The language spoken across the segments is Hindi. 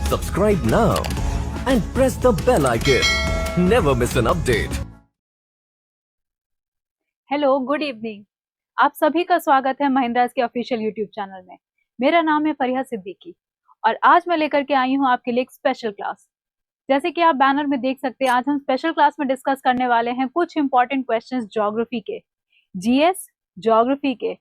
Subscribe now and press the bell icon. Never miss an update. Hello, good evening. आप सभी का स्वागत है महिंद्रास के ऑफिशियल यूट्यूब चैनल में। मेरा नाम है फरिया सिद्दीकी और आज मैं लेकर के आई हूँ आपके लिए एक स्पेशल क्लास। जैसे कि आप बैनर में देख सकते हैं, आज हम स्पेशल क्लास में डिस्कस करने वाले हैं कुछ इंपॉर्टेंट क्वेश्चंस ज्योग्राफी के, जीएस ज्योग्राफी के।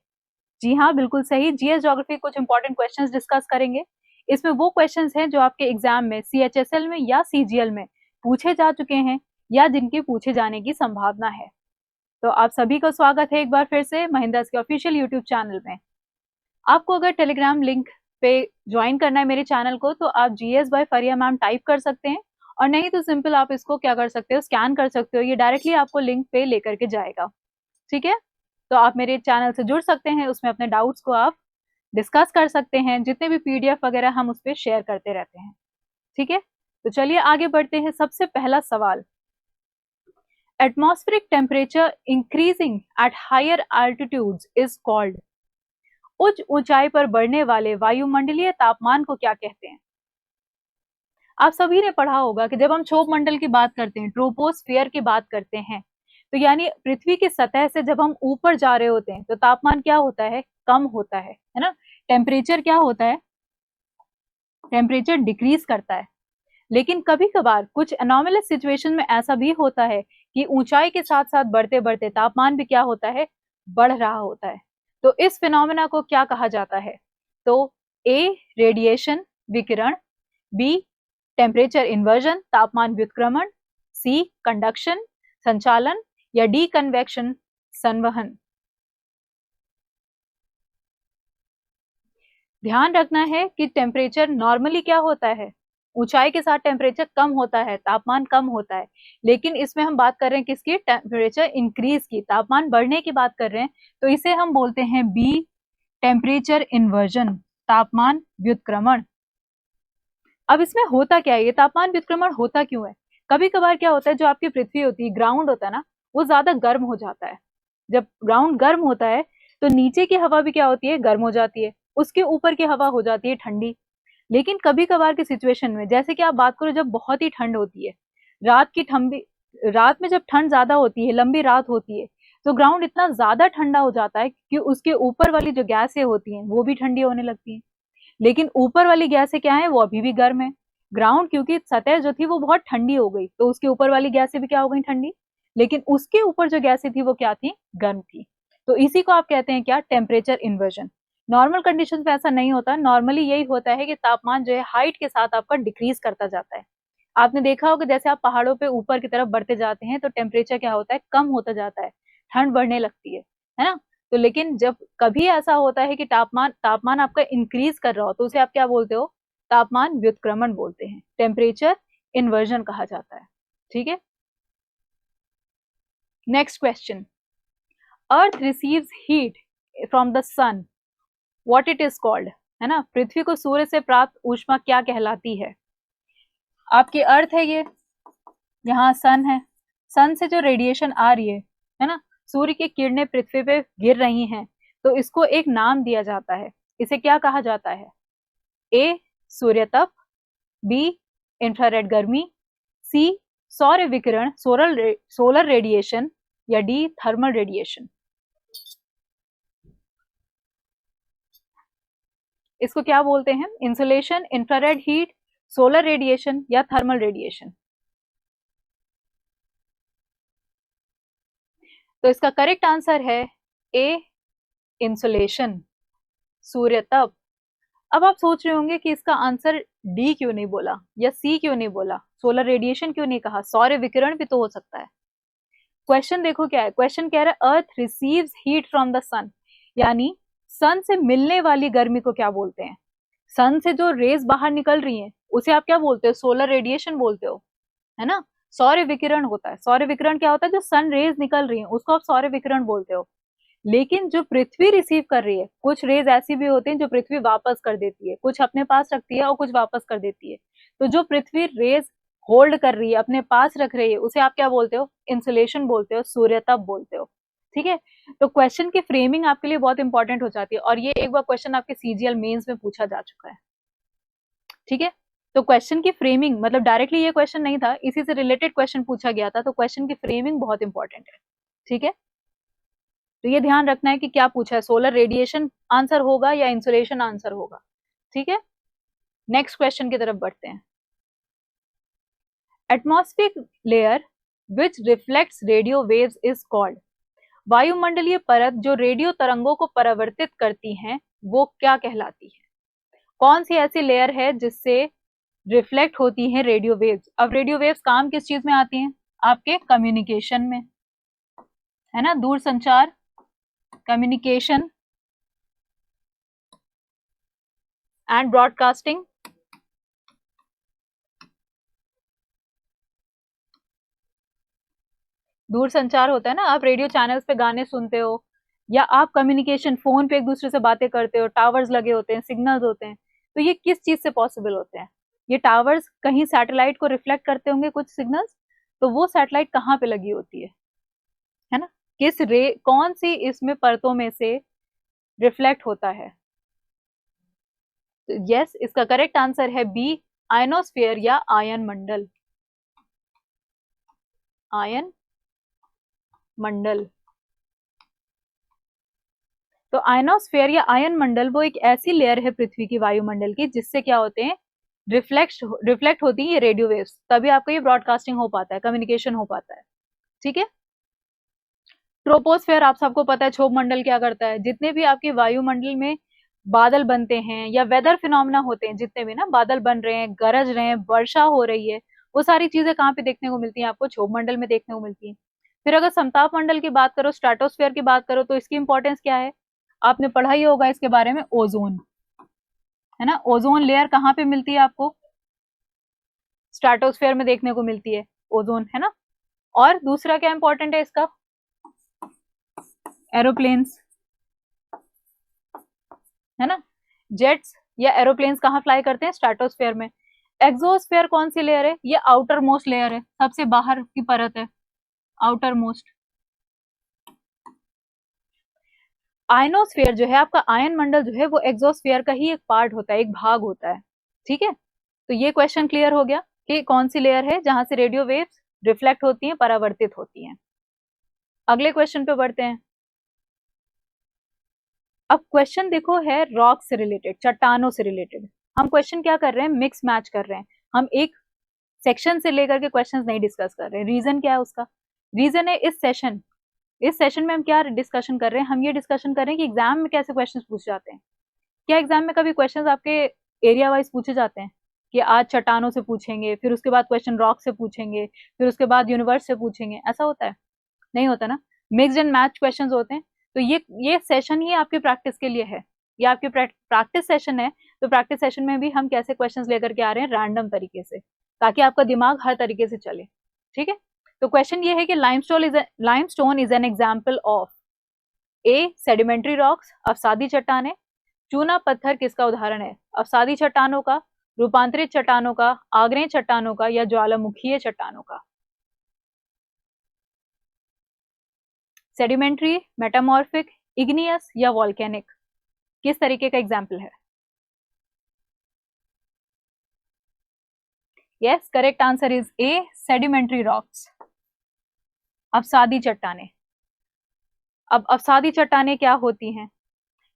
जी हाँ, बिल्कुल सही, जीएस ज्योग्राफी कुछ इंपॉर्टेंट क्वेश्चंस डिस्कस करेंगे। इसमें वो क्वेश्चंस हैं जो आपके एग्जाम में सीएचएसएल में या सीजीएल में पूछे जा चुके हैं या जिनके पूछे जाने की संभावना है। तो आप सभी का स्वागत है एक बार फिर से महिंद्रास के ऑफिशियल यूट्यूब चैनल में। आपको अगर टेलीग्राम लिंक पे ज्वाइन करना है मेरे चैनल को, तो आप जीएस बाय फरिया मैम टाइप कर सकते हैं, और नहीं तो सिंपल आप इसको क्या कर सकते हो, स्कैन कर सकते हो। ये डायरेक्टली आपको लिंक पे लेकर के जाएगा। ठीक है, तो आप मेरे चैनल से जुड़ सकते हैं, उसमें अपने डाउट्स को आप डिस्कस कर सकते हैं। जितने भी पीडीएफ वगैरह हम उस पर शेयर करते रहते हैं। ठीक है, तो चलिए आगे बढ़ते हैं। सबसे पहला सवाल, atmospheric temperature increasing at higher altitudes is called। उच्च ऊंचाई पर बढ़ने वाले वायुमंडलीय तापमान को क्या कहते हैं? आप सभी ने पढ़ा होगा कि जब हम क्षोभ मंडल की बात करते हैं, ट्रोपोस्फियर की बात करते हैं, तो यानी पृथ्वी की सतह से जब हम ऊपर जा रहे होते हैं तो तापमान क्या होता है, कम होता है ना। टेम्परेचर क्या होता है, टेम्परेचर डिक्रीज करता है। लेकिन कभी कभार कुछ एनॉमलस सिचुएशन में ऐसा भी होता है कि ऊंचाई के साथ साथ बढ़ते बढ़ते तापमान भी क्या होता है, बढ़ रहा होता है। तो इस फिनोमेना को क्या कहा जाता है? तो ए रेडिएशन, विकिरण, बी टेम्परेचर इन्वर्जन, तापमान व्युत्क्रमण, सी कंडक्शन, संचालन, या डी कन्वेक्शन, संवहन। ध्यान रखना है कि टेम्परेचर नॉर्मली क्या होता है, ऊंचाई के साथ टेम्परेचर कम होता है, तापमान कम होता है। लेकिन इसमें हम बात कर रहे हैं किसकी, टेम्परेचर इंक्रीज की, तापमान बढ़ने की बात कर रहे हैं। तो इसे हम बोलते हैं बी टेम्परेचर इन्वर्जन, तापमान व्युत्क्रमण। अब इसमें होता क्या है, ये तापमान व्युत्क्रमण होता क्यों है? कभी कभार क्या होता है, जो आपकी पृथ्वी होती है, ग्राउंड होता है ना, वो ज्यादा गर्म हो जाता है। जब ग्राउंड गर्म होता है तो नीचे की हवा भी क्या होती है, गर्म हो जाती है, उसके ऊपर की हवा हो जाती है ठंडी। लेकिन कभी कभार की सिचुएशन में, जैसे कि आप बात करो जब बहुत ही ठंड होती है, रात की ठंडी, रात में जब ठंड ज्यादा होती है, लंबी रात होती है, तो ग्राउंड इतना ज्यादा ठंडा हो जाता है कि उसके ऊपर वाली जो गैसें होती हैं वो भी ठंडी होने लगती हैं। लेकिन ऊपर वाली गैसें क्या है, वो अभी भी गर्म है। ग्राउंड क्योंकि सतह जो थी वो बहुत ठंडी हो गई, तो उसके ऊपर वाली गैसें भी क्या हो गई, ठंडी। लेकिन उसके ऊपर जो गैसें थी वो क्या थी, गर्म थी। तो इसी को आप कहते हैं क्या, टेम्परेचर इन्वर्जन। नॉर्मल कंडीशन में ऐसा नहीं होता। नॉर्मली यही होता है कि तापमान जो है हाइट के साथ आपका डिक्रीज करता जाता है। आपने देखा होगा जैसे आप पहाड़ों पे ऊपर की तरफ बढ़ते जाते हैं तो टेम्परेचर क्या होता है, कम होता जाता है, ठंड बढ़ने लगती है ना। तो लेकिन जब कभी ऐसा होता है कि तापमान तापमान आपका इंक्रीज कर रहा हो, तो उसे आप क्या बोलते हो, तापमान व्युत्क्रमण बोलते हैं, टेम्परेचर इन्वर्जन कहा जाता है। ठीक है, next question, earth receives heat from the sun, what it is called, है ना। पृथ्वी को सूर्य से प्राप्त ऊष्मा क्या कहलाती है? आपकी अर्थ है ये, यहाँ सन है, सन से जो रेडिएशन आ रही है ना, सूर्य की किरणें पृथ्वी पे गिर रही हैं, तो इसको एक नाम दिया जाता है। इसे क्या कहा जाता है? ए सूर्यतप, बी इंफ्रारेड गर्मी, सी सौर विकिरण, सोलर रेडिएशन, या डी थर्मल रेडिएशन। इसको क्या बोलते हैं, insulation, infrared heat, solar radiation, या थर्मल रेडिएशन? तो इसका करेक्ट आंसर है ए इंसुलेशन, सूर्यतप। अब आप सोच रहे होंगे कि इसका आंसर डी क्यों नहीं बोला, या सी क्यों नहीं बोला, सोलर रेडिएशन क्यों नहीं कहा, सौर विकिरण भी तो हो सकता है। क्वेश्चन देखो क्या है, क्वेश्चन कह रहा है अर्थ रिसीव्स हीट फ्रॉम द सन, यानी सन से मिलने वाली गर्मी को क्या बोलते हैं? सन से जो रेज बाहर निकल रही हैं उसे आप क्या बोलते हो, सोलर रेडिएशन बोलते हो, है ना। सौर विकिरण होता है, सौर विकिरण क्या होता है, जो सन रेज निकल रही हैं उसको आप सौर विकिरण बोलते हो। लेकिन जो पृथ्वी रिसीव कर रही है, कुछ रेज ऐसी भी होती हैं जो पृथ्वी वापस कर देती है, कुछ अपने पास रखती है और कुछ वापस कर देती है। तो जो पृथ्वी रेज होल्ड कर रही है, अपने पास रख रही है, उसे आप क्या बोलते हो, इंसुलेशन बोलते हो, सूर्यतप बोलते हो। ठीक है, तो क्वेश्चन की फ्रेमिंग आपके लिए बहुत इंपॉर्टेंट हो जाती है, और ये एक बार क्वेश्चन आपके सीजीएल मेंस में पूछा जा चुका है। ठीक है, तो क्वेश्चन की फ्रेमिंग, मतलब डायरेक्टली ये क्वेश्चन नहीं था, इसी से रिलेटेड क्वेश्चन पूछा गया था, तो क्वेश्चन की फ्रेमिंग बहुत इंपॉर्टेंट है, ठीक है। तो ये ध्यान रखना है कि क्या पूछा है, सोलर रेडिएशन आंसर होगा या इंसुलेशन आंसर होगा, ठीक है। नेक्स्ट क्वेश्चन की तरफ बढ़ते हैं। Atmospheric layer which reflects radio waves is called. वायुमंडलीय परत जो रेडियो तरंगों को परावर्तित करती हैं वो क्या कहलाती है? कौन सी ऐसी लेयर है जिससे रिफ्लेक्ट होती है रेडियो वेव्स? अब रेडियो वेव्स काम किस चीज में आती हैं? आपके कम्युनिकेशन में, है ना, दूर संचार, कम्युनिकेशन एंड ब्रॉडकास्टिंग। दूर संचार होता है ना, आप रेडियो चैनल्स पे गाने सुनते हो, या आप कम्युनिकेशन फोन पे एक दूसरे से बातें करते हो, टावर्स लगे होते हैं, सिग्नल्स होते हैं, तो ये किस चीज से पॉसिबल होते हैं? ये टावर्स कहीं सैटेलाइट को रिफ्लेक्ट करते होंगे कुछ सिग्नल्स, तो वो सैटेलाइट कहाँ पे लगी होती है ना, किस रे, कौन सी इसमें परतों में से रिफ्लेक्ट होता है? तो यस, इसका करेक्ट आंसर है बी, आयनोस्फीयर या आयन मंडल। आयन मंडल। तो आयनोस्फीयर या आयन मंडल वो एक ऐसी लेयर है पृथ्वी की वायुमंडल की जिससे क्या होते हैं, रिफ्लेक्ट होती है रेडियो वेव्स, तभी आपको ये ब्रॉडकास्टिंग हो पाता है, कम्युनिकेशन हो पाता है, ठीक है। ट्रोपोस्फेयर आप सबको पता है, क्षोभ मंडल क्या करता है, जितने भी आपके वायुमंडल में बादल बनते हैं या वेदर फिनोमेना होते हैं, जितने भी ना बादल बन रहे हैं, गरज रहे हैं, वर्षा हो रही है, वो सारी चीजें कहाँ पे देखने को मिलती हैं? आपको क्षोभ मंडल में देखने को मिलती है। फिर अगर समताप मंडल की बात करो, स्ट्रेटोस्फेयर की बात करो, तो इसकी इंपॉर्टेंस क्या है? आपने पढ़ा ही होगा इसके बारे में, ओजोन, है ना। ओजोन लेयर कहाँ पे मिलती है आपको? स्ट्रेटोस्फेयर में देखने को मिलती है ओजोन, है ना। और दूसरा क्या इंपॉर्टेंट है इसका? एरोप्लेन्स, है ना। जेट्स या एरोप्लेन्स कहाँ फ्लाई करते हैं? स्ट्रेटोस्फेयर में। एक्सोस्फेयर कौन सी लेयर है? ये आउटर मोस्ट लेयर है, सबसे बाहर की परत है, आउटर मोस्ट। आयनोस्फेयर जो है आपका, आयन मंडल जो है वो एक्सोस्फेयर का ही एक पार्ट होता है, एक भाग होता है, ठीक है। तो ये क्वेश्चन क्लियर हो गया कि कौन सी लेयर है जहां से रेडियो वेव्स रिफ्लेक्ट होती हैं, परावर्तित होती हैं। अगले क्वेश्चन पे बढ़ते हैं। अब क्वेश्चन देखो है रॉक से रिलेटेड, चट्टानों से रिलेटेड। हम क्वेश्चन क्या कर रहे हैं? मिक्स मैच कर रहे हैं, हम एक सेक्शन से लेकर के क्वेश्चंस नहीं डिस्कस कर रहे हैं। रीजन क्या है उसका? रीजन है इस सेशन में हम क्या डिस्कशन कर रहे हैं? हम ये डिस्कशन कर रहे हैं कि एग्जाम में कैसे क्वेश्चंस पूछे जाते हैं। क्या एग्जाम में कभी क्वेश्चंस आपके एरिया वाइज पूछे जाते हैं कि आज चट्टानों से पूछेंगे, फिर उसके बाद क्वेश्चन रॉक से पूछेंगे, फिर उसके बाद यूनिवर्स से पूछेंगे? ऐसा होता है? नहीं होता ना, मिक्स्ड एंड मैच क्वेश्चंस होते हैं। तो ये सेशन ही आपकी प्रैक्टिस के लिए है, ये आपकी प्रैक्टिस सेशन है। तो प्रैक्टिस सेशन में भी हम कैसे क्वेश्चंस लेकर के आ रहे हैं? रैंडम तरीके से, ताकि आपका दिमाग हर तरीके से चले, ठीक है। तो क्वेश्चन ये है कि limestone is an example of a, sedimentary rocks, अवसादी चट्टानें। चूना पत्थर किसका उदाहरण है? अवसादी चट्टानों का, रूपांतरित चट्टानों का, आग्नेय चट्टानों का, या ज्वालामुखीय चट्टानों का? सेडिमेंट्री, मेटामॉर्फिक, इग्नियस या वॉल्केनिक, किस तरीके का एग्जाम्पल है? Yes, correct answer is A, sedimentary rocks, अवसादी चट्टानें। अब अवसादी चट्टानें क्या होती हैं,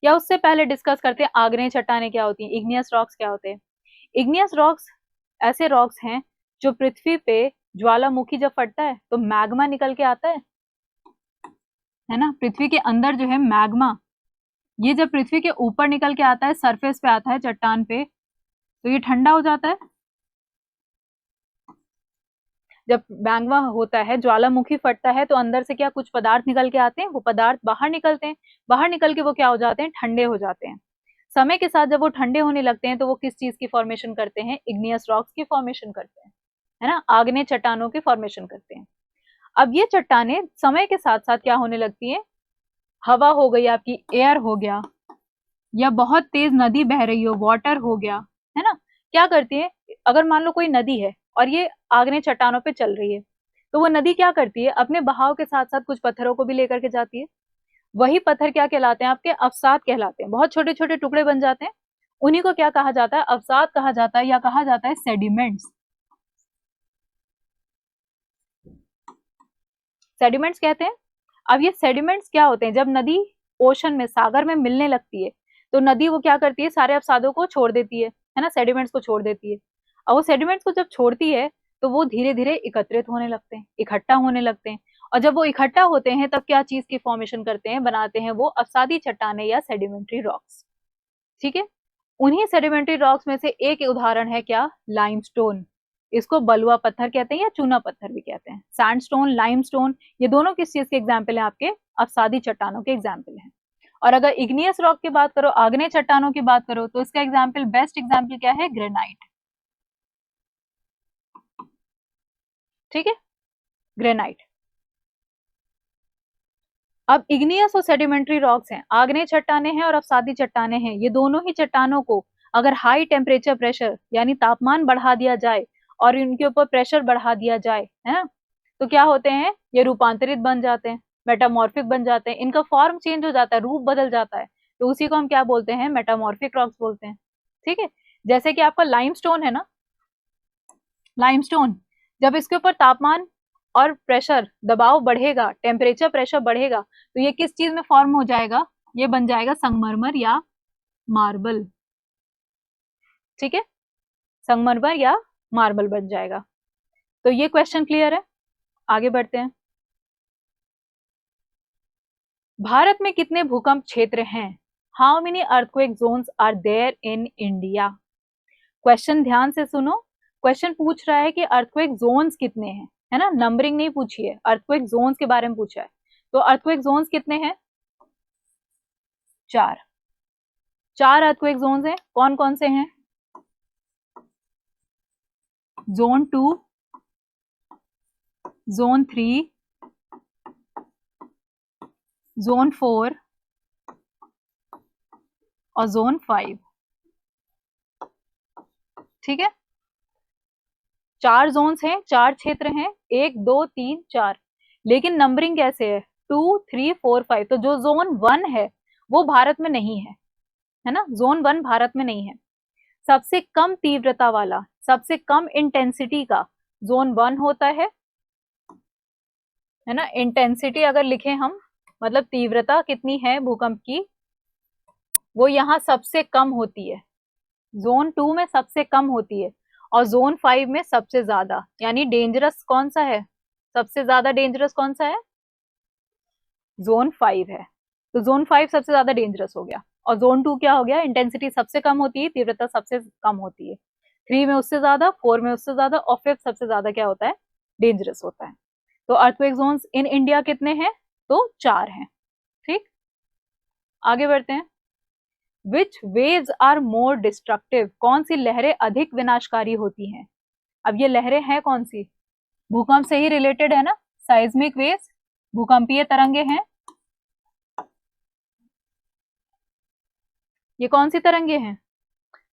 या उससे पहले डिस्कस करते हैं आग्नेय चट्टानें क्या होती हैं, इग्नियस रॉक्स क्या होते हैं। इग्नियस रॉक्स ऐसे रॉक्स हैं जो पृथ्वी पे ज्वालामुखी जब फटता है तो मैग्मा निकल के आता है ना। पृथ्वी के अंदर जो है मैग्मा, ये जब पृथ्वी के ऊपर निकल के आता है, सरफेस पे आता है चट्टान पे, तो ये ठंडा हो जाता है। जब मैग्मा होता है, ज्वालामुखी फटता है, तो अंदर से क्या कुछ पदार्थ निकल के आते हैं, वो पदार्थ बाहर निकलते हैं, बाहर निकल के वो क्या हो जाते हैं? ठंडे हो जाते हैं। समय के साथ जब वो ठंडे होने लगते हैं तो वो किस चीज की फॉर्मेशन करते हैं? इग्नियस रॉक्स की फॉर्मेशन करते हैं, है ना, आग्नेय चट्टानों की फॉर्मेशन करते हैं। अब ये चट्टानें समय के साथ साथ क्या होने लगती है? हवा हो गई आपकी, एयर हो गया, या बहुत तेज नदी बह रही हो, वाटर हो गया, है ना, क्या करती है? अगर मान लो कोई नदी है और ये आग्नेय चट्टानों पे चल रही है, तो वो नदी क्या करती है? अपने बहाव के साथ साथ कुछ पत्थरों को भी लेकर के जाती है। वही पत्थर क्या कहलाते हैं? आपके अवसाद कहलाते हैं, बहुत छोटे छोटे टुकड़े बन जाते हैं, उन्हीं को क्या कहा जाता है, अवसाद कहा जाता है या कहा जाता है सेडिमेंट्स। सेडिमेंट्स कहते हैं। अब ये सेडिमेंट्स क्या होते हैं, जब नदी ओशन में, सागर में मिलने लगती है तो नदी वो क्या करती है, सारे अवसादों को छोड़ देती है ना, सेडिमेंट्स को छोड़ देती है। और वो सेडिमेंट्स को जब छोड़ती है तो वो धीरे धीरे एकत्रित होने लगते हैं, इकट्ठा होने लगते हैं। और जब वो इकट्ठा होते हैं तब क्या चीज की फॉर्मेशन करते हैं, बनाते हैं वो अवसादी चट्टाने या सेडिमेंट्री रॉक्स। ठीक है, उन्हीं सेडिमेंट्री रॉक्स में से एक उदाहरण है क्या, लाइमस्टोन। इसको बलुआ पत्थर कहते हैं या चूना पत्थर भी कहते हैं। सैंडस्टोन, लाइमस्टोन, ये दोनों किस चीज के एग्जाम्पल हैं, आपके अवसादी चट्टानों के एग्जाम्पल हैं। और अगर इग्नियस रॉक की बात करो, आग्नेय चट्टानों की बात करो, तो इसका एग्जाम्पल, बेस्ट एग्जाम्पल क्या है, ग्रेनाइट। ठीक है, ग्रेनाइट। अब इग्नियस और सेडिमेंट्री रॉक्स हैं, आग्नेय चट्टाने हैं और अवसादी चट्टाने हैं। ये दोनों ही चट्टानों को अगर हाई टेम्परेचर प्रेशर यानी तापमान बढ़ा दिया जाए और इनके ऊपर प्रेशर बढ़ा दिया जाए, है ना, तो क्या होते हैं, ये रूपांतरित बन जाते हैं, मेटामॉर्फिक बन जाते हैं, इनका फॉर्म चेंज हो जाता है, रूप बदल जाता है। तो उसी को हम क्या बोलते हैं, मेटामॉर्फिक रॉक्स बोलते हैं। ठीक है, जैसे कि आपका लाइमस्टोन है ना, लाइमस्टोन जब इसके ऊपर तापमान और प्रेशर, दबाव बढ़ेगा, टेम्परेचर प्रेशर बढ़ेगा, तो ये किस चीज में फॉर्म हो जाएगा, ये बन जाएगा संगमरमर या मार्बल। ठीक है, संगमरमर या मार्बल बन जाएगा। तो ये क्वेश्चन क्लियर है, आगे बढ़ते हैं। भारत में कितने भूकंप क्षेत्र हैं, how many earthquake zones are there in India. Question ध्यान से सुनो, क्वेश्चन पूछ रहा है कि अर्थक्वेक जोन्स कितने हैं, है ना, नंबरिंग नहीं पूछी है, अर्थक्वेक जोन्स के बारे में पूछा है। तो अर्थक्वेक जोन्स कितने हैं, 4। 4 अर्थक्वेक जोन्स हैं, कौन कौन से हैं, जोन 2, जोन 3, जोन 4 और जोन 5। ठीक है, 4 जोन्स हैं, 4 क्षेत्र हैं, 1 2 3 4, लेकिन नंबरिंग कैसे है, 2 3 4 5। तो जो जोन 1 है वो भारत में नहीं है ना, जोन 1 भारत में नहीं है। सबसे कम तीव्रता वाला, सबसे कम इंटेंसिटी का जोन 1 होता है ना। इंटेंसिटी अगर लिखें हम, मतलब तीव्रता कितनी है भूकंप की, वो यहाँ सबसे कम होती है, जोन 2 में सबसे कम होती है और जोन 5 में सबसे ज्यादा। यानी डेंजरस कौन सा है, सबसे ज्यादा डेंजरस कौन सा है, जोन 5 है। तो जोन 5 सबसे ज्यादा डेंजरस हो गया। और जोन 2 क्या हो गया, इंटेंसिटी सबसे कम होती है, तीव्रता सबसे कम होती है, 3 में उससे ज्यादा, 4 में उससे ज्यादा और 5 सबसे ज्यादा क्या होता है, डेंजरस होता है। तो अर्थक्वेक जोन्स इन इंडिया कितने हैं, तो 4 हैं। ठीक, आगे बढ़ते हैं। विच वेव्स आर मोर डिस्ट्रक्टिव, कौन सी लहरें अधिक विनाशकारी होती हैं। अब ये लहरें हैं कौन सी, भूकंप से ही रिलेटेड है ना, साइज्मिक वेव्स, भूकंपीय तरंगे हैं। ये कौन सी तरंगे हैं,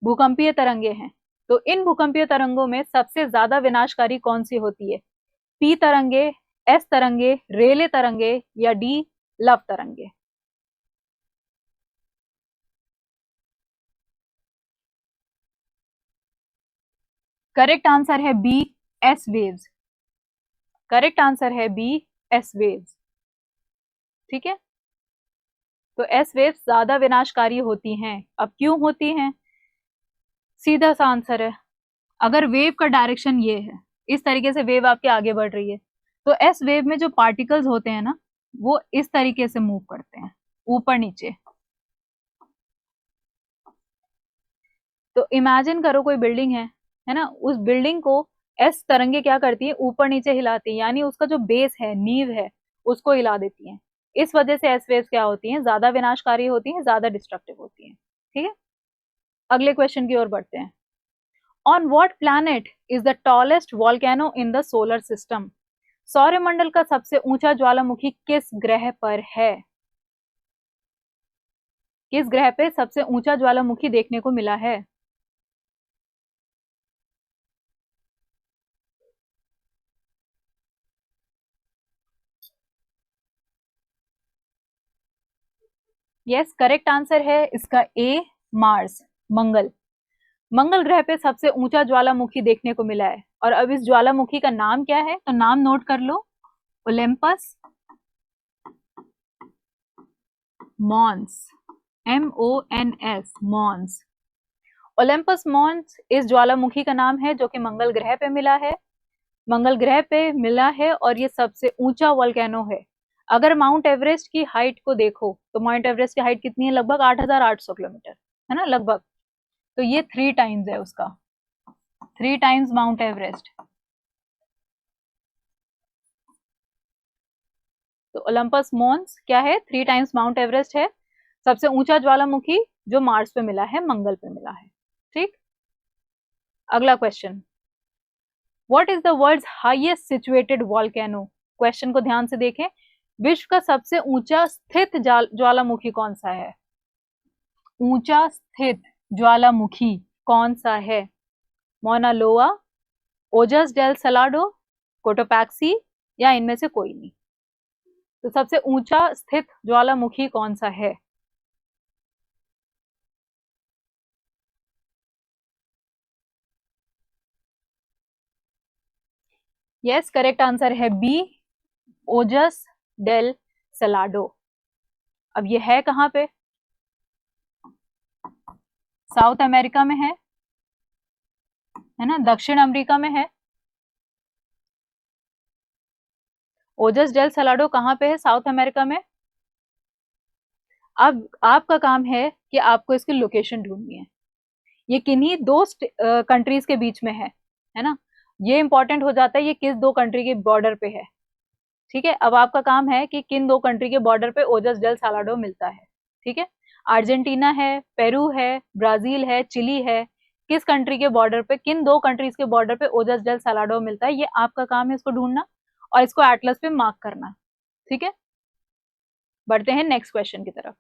भूकंपीय तरंगे हैं। तो इन भूकंपीय तरंगों में सबसे ज्यादा विनाशकारी कौन सी होती है, पी तरंगे, एस तरंगे, रेले तरंगे या डी लव तरंगे। करेक्ट आंसर है B, S waves. Correct answer है बी, एस वेव्स। ठीक है, तो एस वेव्स ज्यादा विनाशकारी होती हैं। अब क्यों होती हैं, सीधा सा आंसर है, अगर वेव का डायरेक्शन ये है, इस तरीके से वेव आपके आगे बढ़ रही है, तो एस वेव में जो पार्टिकल्स होते हैं ना, वो इस तरीके से मूव करते हैं, ऊपर नीचे। तो इमेजिन करो कोई बिल्डिंग है ना, उस बिल्डिंग को एस तरंगे क्या करती है, ऊपर नीचे हिलाती है, यानी उसका जो बेस है, नींव है, उसको हिला देती है। इस वजह से एस वेव्स क्या होती हैं, ज्यादा विनाशकारी होती हैं, ज्यादा डिस्ट्रक्टिव होती हैं। ठीक है, अगले क्वेश्चन की ओर बढ़ते हैं। On what planet is the tallest volcano in the solar system, सौरमंडल का सबसे ऊंचा ज्वालामुखी किस ग्रह पर है, किस ग्रह पे सबसे ऊंचा ज्वालामुखी देखने को मिला है। यस, करेक्ट आंसर है इसका ए, मार्स। मंगल। मंगल ग्रह पे सबसे ऊंचा ज्वालामुखी देखने को मिला है, और अब इस ज्वालामुखी का नाम क्या है, तो नाम नोट कर लो, Olympus Mons, MONS, Mons. Olympus Mons इस ज्वालामुखी का नाम है जो कि मंगल ग्रह पे मिला है, मंगल ग्रह पे मिला है, और ये सबसे ऊंचा वोल्केनो है। अगर माउंट एवरेस्ट की हाइट को देखो तो माउंट एवरेस्ट की हाइट कितनी है, लगभग 8,800 किलोमीटर, है ना, लगभग। तो ये 3 टाइम्स है उसका, 3 टाइम्स माउंट एवरेस्ट। तो ओलंपस मॉन्स क्या है, 3 टाइम्स माउंट एवरेस्ट है, सबसे ऊंचा ज्वालामुखी जो मार्स पे मिला है, मंगल पे मिला है। ठीक, अगला question, what is the world's highest situated volcano. Question को ध्यान से देखें, विश्व का सबसे ऊंचा स्थित ज्वालामुखी कौन सा है, ऊंचा स्थित ज्वालामुखी कौन सा है, मौना लोआ, ओजस डेल सलाडो, कोटोपैक्सी, या इनमें से कोई नहीं। तो सबसे ऊंचा स्थित ज्वालामुखी कौन सा है, यस, करेक्ट आंसर है बी, ओजस डेल सलाडो। अब ये है कहां पे, साउथ अमेरिका में है ना, दक्षिण अमेरिका में है। ओजस डेल सलाडो कहां पे है, साउथ अमेरिका में। अब आपका काम है कि आपको इसकी लोकेशन ढूंढनी है, ये किन्हीं दो कंट्रीज के बीच में है ना, ये इंपॉर्टेंट हो जाता है ये किस दो कंट्री के बॉर्डर पे है। ठीक है, अब आपका काम है कि किन दो कंट्री के बॉर्डर पे ओजस डेल सालाडो मिलता है। ठीक है, अर्जेंटीना है, पेरू है, ब्राजील है, चिली है, किस कंट्री के बॉर्डर पे, किन दो कंट्रीज के बॉर्डर पे ओजस डेल सालाडो मिलता है, ये आपका काम है इसको ढूंढना और इसको एटलस पे मार्क करना। ठीक है, बढ़ते हैं नेक्स्ट क्वेश्चन की तरफ।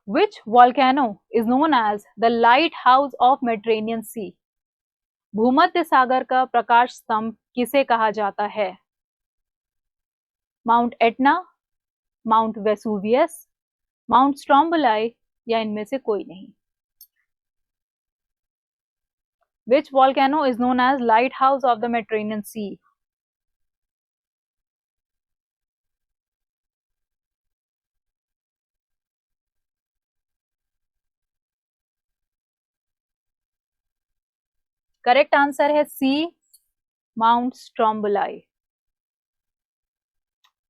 Which volcano is known as the lighthouse of Mediterranean Sea? भूमध्य सागर का प्रकाश स्तंभ किसे कहा जाता है, Mount Etna, Mount Vesuvius, Mount Stromboli, या इनमें से कोई नहीं। Which volcano is known as lighthouse of the Mediterranean Sea? Correct answer है सी, माउंट स्ट्रोम्बोलाई।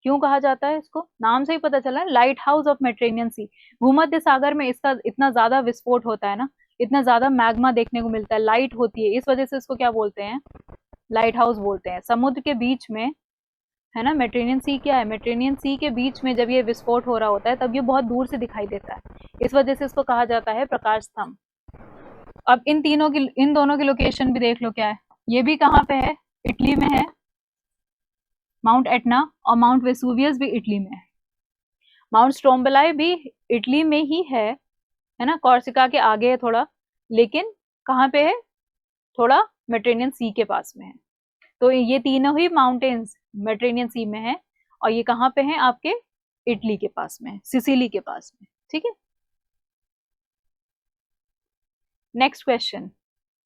क्यों कहा जाता है इसको, नाम से ही पता चला है, लाइट हाउस ऑफ मेडिटेरेनियन सी। भूमध्य सागर में इसका इतना ज्यादा विस्फोट होता है ना, इतना ज्यादा मैग्मा देखने को मिलता है, लाइट होती है, इस वजह से इसको क्या बोलते हैं, लाइट हाउस बोलते हैं। समुद्र के बीच में है ना, मेडिटेरेनियन सी क्या है, मेडिटेरेनियन सी के बीच में जब ये विस्फोट हो रहा होता है तब ये बहुत दूर से दिखाई देता है, इस वजह से इसको कहा जाता है प्रकाश स्तंभ। अब इन दोनों की लोकेशन भी देख लो क्या है, ये भी कहाँ पे है, इटली में है, माउंट एटना, और माउंट वेसुवियस भी इटली में है। माउंट स्ट्रोम्बोलाई भी इटली में ही है ना, कॉर्सिका के आगे है थोड़ा, लेकिन कहाँ पे है, थोड़ा मेडिटेरेनियन सी के पास में है। तो ये तीनों ही माउंटेन्स मेडिटेरेनियन सी में है, और ये कहाँ पे हैं, आपके इटली के पास में, सिसिली के पास में। ठीक है, नेक्स्ट क्वेश्चन।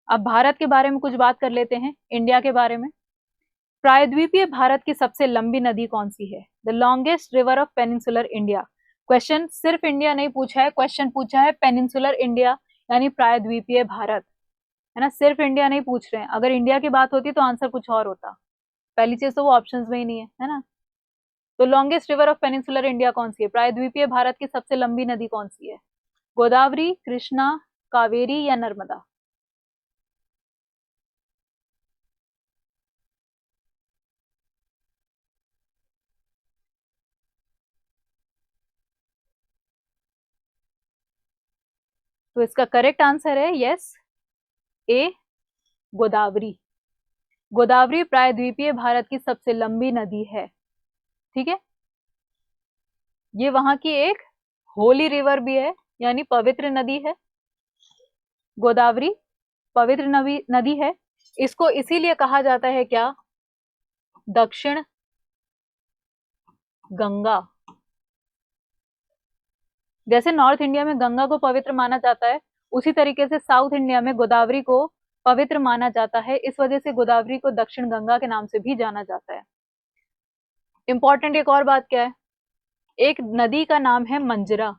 अब भारत के बारे में कुछ बात कर लेते हैं, इंडिया के बारे में। प्रायद्वीपीय भारत की सबसे लंबी नदी कौन सी है, the longest river of peninsular India. Question सिर्फ इंडिया नहीं पूछा है, क्वेश्चन पूछा है पेनिनसुलर इंडिया, यानी प्रायद्वीपीय भारत, है ना, सिर्फ इंडिया नहीं पूछ रहे हैं। अगर इंडिया की बात होती तो आंसर कुछ और होता, पहली चीज तो वो ऑप्शंस में ही नहीं है ना। तो longest river of peninsular India कौन सी है, प्रायद्वीपीय भारत की सबसे लंबी नदी कौन सी है, गोदावरी, कृष्णा, कावेरी, या नर्मदा। तो इसका करेक्ट आंसर है यस, ए, गोदावरी। गोदावरी प्रायद्वीपीय भारत की सबसे लंबी नदी है। ठीक है, ये वहां की एक होली रिवर भी है, यानी पवित्र नदी है। गोदावरी पवित्र नदी है, इसको इसीलिए कहा जाता है क्या, दक्षिण गंगा। जैसे नॉर्थ इंडिया में गंगा को पवित्र माना जाता है, उसी तरीके से साउथ इंडिया में गोदावरी को पवित्र माना जाता है। इस वजह से गोदावरी को दक्षिण गंगा के नाम से भी जाना जाता है। इंपॉर्टेंट एक और बात क्या है, एक नदी का नाम है मंजरा,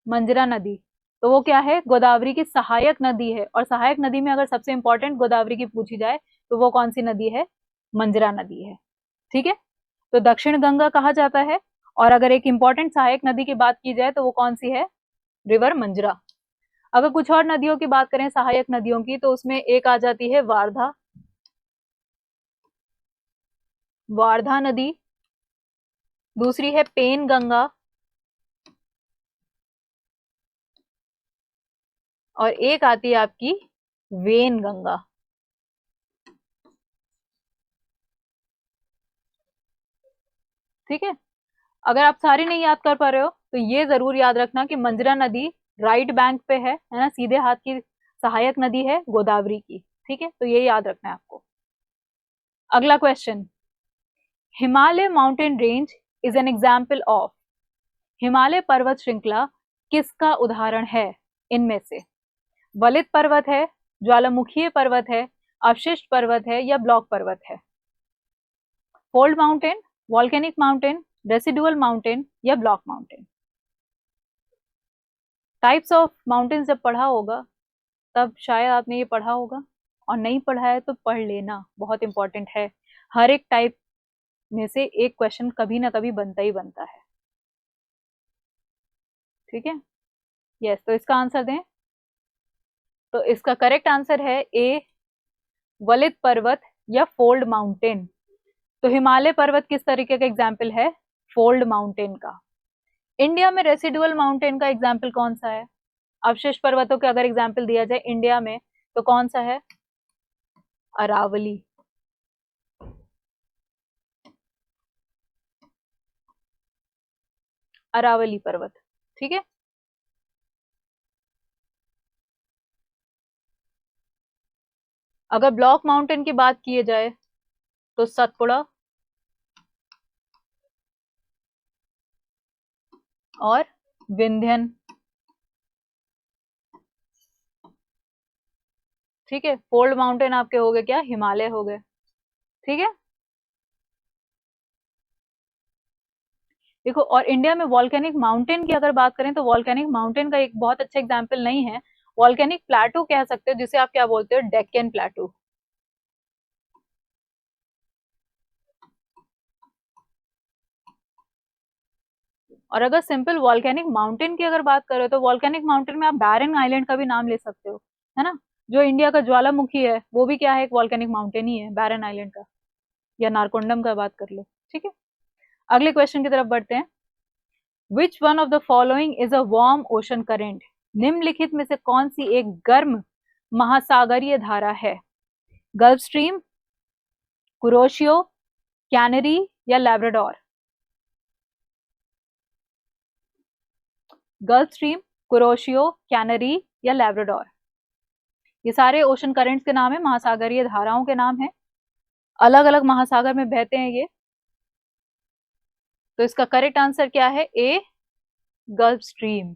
मंजरा नदी। तो वो क्या है, गोदावरी की सहायक नदी है। और सहायक नदी में अगर सबसे इंपॉर्टेंट गोदावरी की पूछी जाए तो वो कौन सी नदी है, मंजरा नदी है। ठीक है, तो दक्षिण गंगा कहा जाता है। और अगर एक इंपॉर्टेंट सहायक नदी की बात की जाए तो वो कौन सी है, रिवर मंजरा। अगर कुछ और नदियों की बात करें सहायक नदियों की, तो उसमें एक आ जाती है वारधा, वारधा नदी। दूसरी है पेन गंगा, और एक आती है आपकी वेन गंगा। ठीक है, अगर आप सारी नहीं याद कर पा रहे हो तो ये जरूर याद रखना कि मंजरा नदी राइट बैंक पे है ना, सीधे हाथ की सहायक नदी है गोदावरी की। ठीक है, तो ये याद रखना है आपको। अगला question, Himalaya mountain range is an example of, Himalaya पर्वत श्रृंखला किसका उदाहरण है इनमें से, वलित पर्वत है, ज्वालामुखीय पर्वत है, अवशिष्ट पर्वत है, या ब्लॉक पर्वत है। Fold mountain, volcanic mountain, residual mountain, या block mountain. Types of mountains जब पढ़ा होगा तब शायद आपने ये पढ़ा होगा, और नहीं पढ़ा है तो पढ़ लेना, बहुत इंपॉर्टेंट है। हर एक टाइप में से एक क्वेश्चन कभी ना कभी बनता ही बनता है। ठीक है, यस, तो इसका आंसर दें। तो इसका करेक्ट आंसर है ए, वलित पर्वत या फोल्ड माउंटेन। तो हिमालय पर्वत किस तरीके का एग्जाम्पल है, फोल्ड माउंटेन का। इंडिया में रेसिडुअल माउंटेन का एग्जाम्पल कौन सा है, अवशिष्ट पर्वतों का अगर एग्जाम्पल दिया जाए इंडिया में तो कौन सा है, अरावली। अरावली पर्वत। ठीक है, अगर ब्लॉक माउंटेन की बात की जाए तो सतपुड़ा और विंध्यन। ठीक है, फोल्ड माउंटेन आपके हो गए क्या, हिमालय हो गए। ठीक है, देखो, और इंडिया में वॉल्केनिक माउंटेन की अगर बात करें तो वॉल्केनिक माउंटेन का एक बहुत अच्छा एग्जाम्पल नहीं है, वॉल्केनिक प्लेटू कह सकते हो, जिसे आप क्या बोलते हो, डेक्कन प्लेटू। और अगर सिंपल वॉल्केनिक माउंटेन की अगर बात करें तो वॉल्केनिक माउंटेन में आप बैरन आइलैंड का भी नाम ले सकते हो, है ना। जो इंडिया का ज्वालामुखी है वो भी क्या है, एक वॉल्केनिक माउंटेन ही है, बैरन आइलैंड का, या नारकोंडम का बात कर लो। ठीक है, अगले क्वेश्चन की तरफ बढ़ते हैं। Which one of the following is a warm ocean current, निम्नलिखित में से कौन सी एक गर्म महासागरीय धारा है, गल्फ स्ट्रीम, कुरोशियो, कैनरी, या Labrador. Gulf stream, Kuroshio, canary, या लैब्राडोर। ये सारे ओशन करंट्स के नाम है, महासागरीय धाराओं के नाम है, अलग अलग महासागर में बहते हैं ये। तो इसका करेक्ट आंसर क्या है, ए, गल्फ स्ट्रीम।